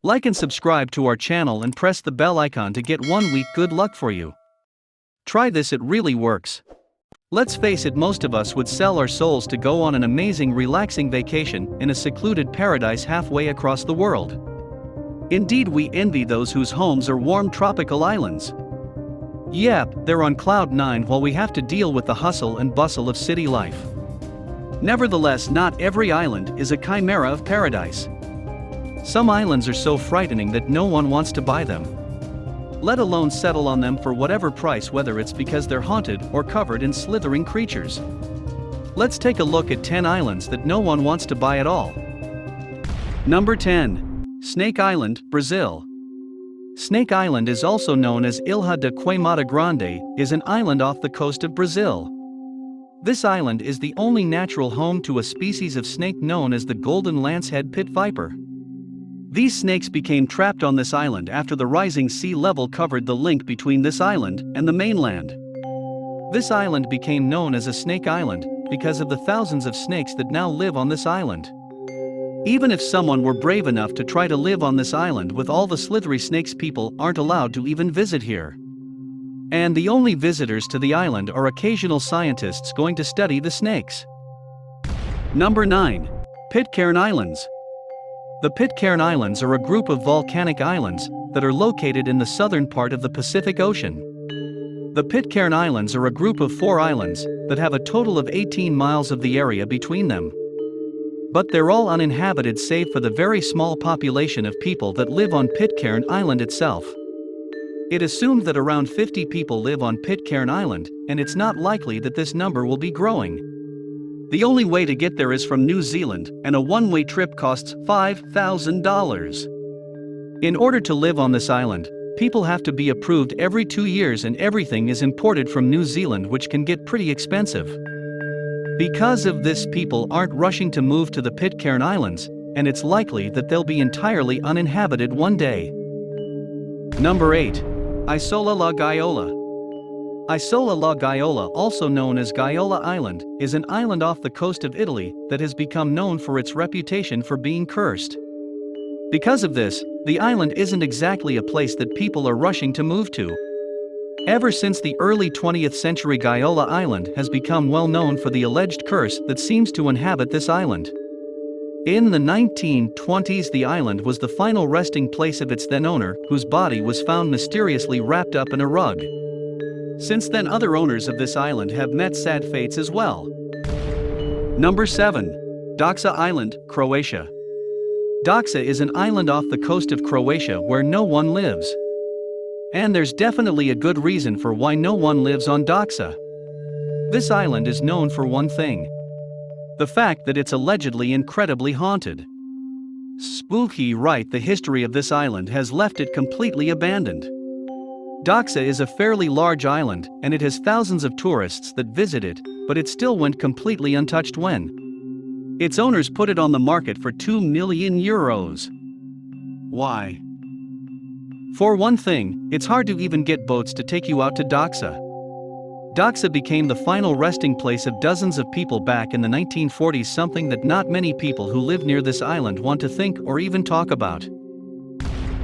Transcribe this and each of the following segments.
Like and subscribe to our channel and press the bell icon to get 1 week good luck for you. Try this, it really works. Let's face it, most of us would sell our souls to go on an amazing relaxing vacation in a secluded paradise halfway across the world. Indeed, we envy those whose homes are warm tropical islands. Yep, they're on cloud 9 while we have to deal with the hustle and bustle of city life. Nevertheless, not every island is a chimera of paradise. Some islands are so frightening that no one wants to buy them, let alone settle on them for whatever price, whether it's because they're haunted or covered in slithering creatures. Let's take a look at 10 islands that no one wants to buy at all. Number 10. Snake Island, Brazil. Snake Island is also known as Ilha de Queimada Grande, is an island off the coast of Brazil. This island is the only natural home to a species of snake known as the golden lancehead pit viper. These snakes became trapped on this island after the rising sea level covered the link between this island and the mainland. This island became known as a snake island because of the thousands of snakes that now live on this island. Even if someone were brave enough to try to live on this island with all the slithery snakes, people aren't allowed to even visit here. And the only visitors to the island are occasional scientists going to study the snakes. Number 9. Pitcairn Islands. The Pitcairn Islands are a group of volcanic islands that are located in the southern part of the Pacific Ocean. The Pitcairn Islands are a group of 4 islands that have a total of 18 miles of the area between them. But they're all uninhabited save for the very small population of people that live on Pitcairn Island itself. It assumed that around 50 people live on Pitcairn Island, and it's not likely that this number will be growing. The only way to get there is from New Zealand, and a one-way trip costs $5,000. In order to live on this island, people have to be approved every 2 years, and everything is imported from New Zealand, which can get pretty expensive. Because of this, people aren't rushing to move to the Pitcairn Islands, and it's likely that they'll be entirely uninhabited one day. Number 8. Isola La Gaiola. Isola La Gaiola, also known as Gaiola Island, is an island off the coast of Italy that has become known for its reputation for being cursed. Because of this, the island isn't exactly a place that people are rushing to move to. Ever since the early 20th century, Gaiola Island has become well known for the alleged curse that seems to inhabit this island. In the 1920s, the island was the final resting place of its then owner, whose body was found mysteriously wrapped up in a rug. Since then, other owners of this island have met sad fates as well. Number 7. Doxa Island, Croatia. Doxa is an island off the coast of Croatia where no one lives. And there's definitely a good reason for why no one lives on Doxa. This island is known for one thing: the fact that it's allegedly incredibly haunted. Spooky, right? The history of this island has left it completely abandoned. Doxa is a fairly large island, and it has thousands of tourists that visit it, but it still went completely untouched when its owners put it on the market for €2 million. Why? For one thing, it's hard to even get boats to take you out to Doxa. Doxa became the final resting place of dozens of people back in the 1940s, something that not many people who live near this island want to think or even talk about.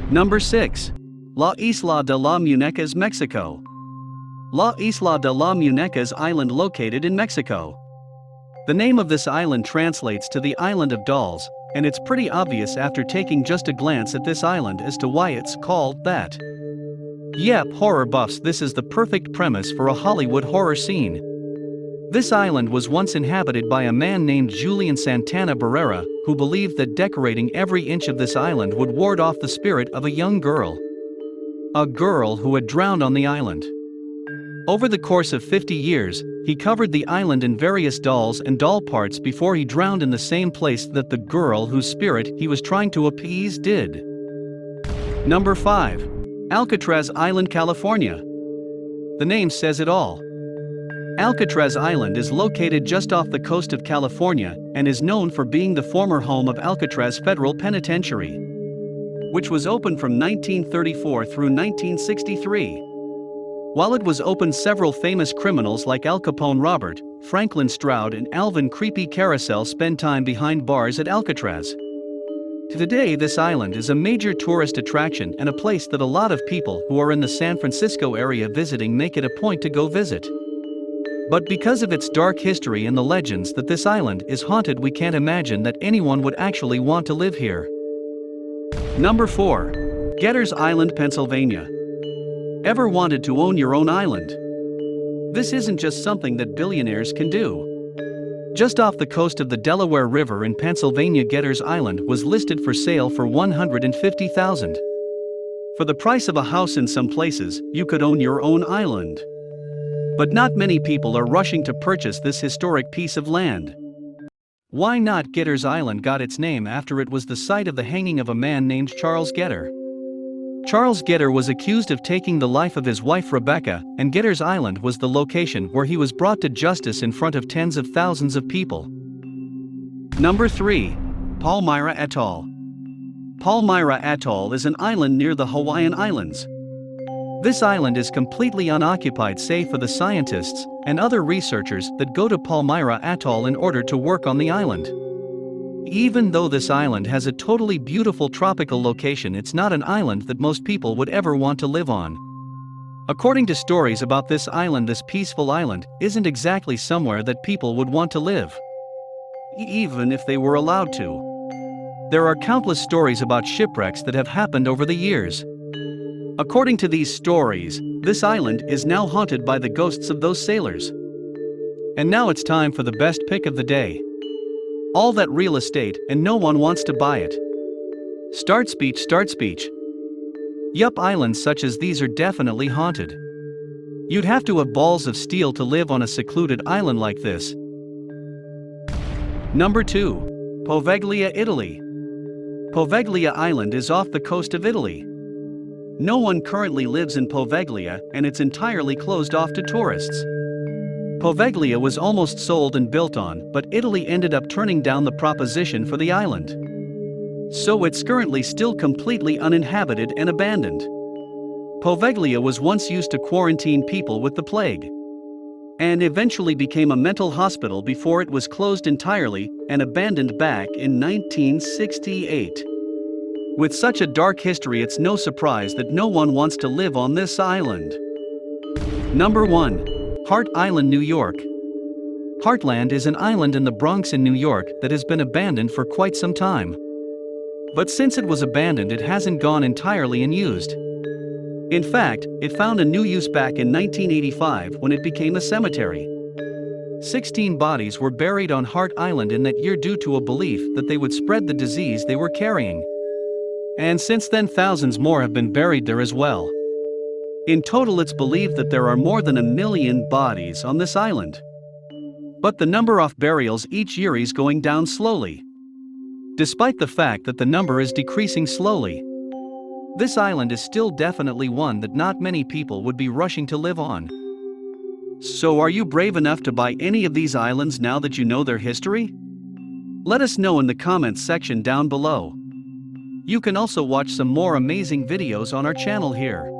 Number 6. La Isla de las Muñecas, Mexico. La Isla de las Muñecas Island, located in Mexico. The name of this island translates to the Island of Dolls, and it's pretty obvious after taking just a glance at this island as to why it's called that. Yep, horror buffs, this is the perfect premise for a Hollywood horror scene. This island was once inhabited by a man named Julian Santana Barrera, who believed that decorating every inch of this island would ward off the spirit of a young girl. A girl who had drowned on the island. Over the course of 50 years, he covered the island in various dolls and doll parts before he drowned in the same place that the girl whose spirit he was trying to appease did. Number 5. Alcatraz Island, California. The name says it all. Alcatraz Island is located just off the coast of California and is known for being the former home of Alcatraz Federal Penitentiary, which was open from 1934 through 1963. While it was open, several famous criminals like Al Capone Robert, Franklin Stroud and Alvin Creepy Carousel spend time behind bars at Alcatraz. Today, this island is a major tourist attraction and a place that a lot of people who are in the San Francisco area visiting make it a point to go visit. But because of its dark history and the legends that this island is haunted, we can't imagine that anyone would actually want to live here. Number 4. Getters Island, Pennsylvania. Ever wanted to own your own island? This isn't just something that billionaires can do. Just off the coast of the Delaware River in Pennsylvania, Getters Island was listed for sale for $150,000. For the price of a house in some places, you could own your own island. But not many people are rushing to purchase this historic piece of land. Why not? Getters Island got its name after it was the site of the hanging of a man named Charles Getter. Charles Getter was accused of taking the life of his wife Rebecca, and Getters Island was the location where he was brought to justice in front of tens of thousands of people. Number 3. Palmera Atoll. Palmera Atoll is an island near the Hawaiian Islands. This island is completely unoccupied save for the scientists and other researchers that go to Palmera Atoll in order to work on the island. Even though this island has a totally beautiful tropical location, it's not an island that most people would ever want to live on. According to stories about this island, this peaceful island isn't exactly somewhere that people would want to live, even if they were allowed to. There are countless stories about shipwrecks that have happened over the years. According to these stories, this island is now haunted by the ghosts of those sailors. And now it's time for the best pick of the day. All that real estate and no one wants to buy it. Start speech, start speech. Yup, islands such as these are definitely haunted. You'd have to have balls of steel to live on a secluded island like this. Number 2. Poveglia, Italy. Poveglia Island is off the coast of Italy. No one currently lives in Poveglia, and it's entirely closed off to tourists. Poveglia was almost sold and built on, but Italy ended up turning down the proposition for the island. So it's currently still completely uninhabited and abandoned. Poveglia was once used to quarantine people with the plague, and eventually became a mental hospital before it was closed entirely and abandoned back in 1968. With such a dark history, it's no surprise that no one wants to live on this island. Number 1. Hart Island, New York. Heartland is an island in the Bronx in New York that has been abandoned for quite some time. But since it was abandoned, it hasn't gone entirely unused. In fact, it found a new use back in 1985 when it became a cemetery. 16 bodies were buried on Hart Island in that year due to a belief that they would spread the disease they were carrying. And since then, thousands more have been buried there as well. In total, it's believed that there are more than 1 million bodies on this island. But the number of burials each year is going down slowly, despite the fact that the number is decreasing slowly. This island is still definitely one that not many people would be rushing to live on. So are you brave enough to buy any of these islands now that you know their history? Let us know in the comments section down below. You can also watch some more amazing videos on our channel here.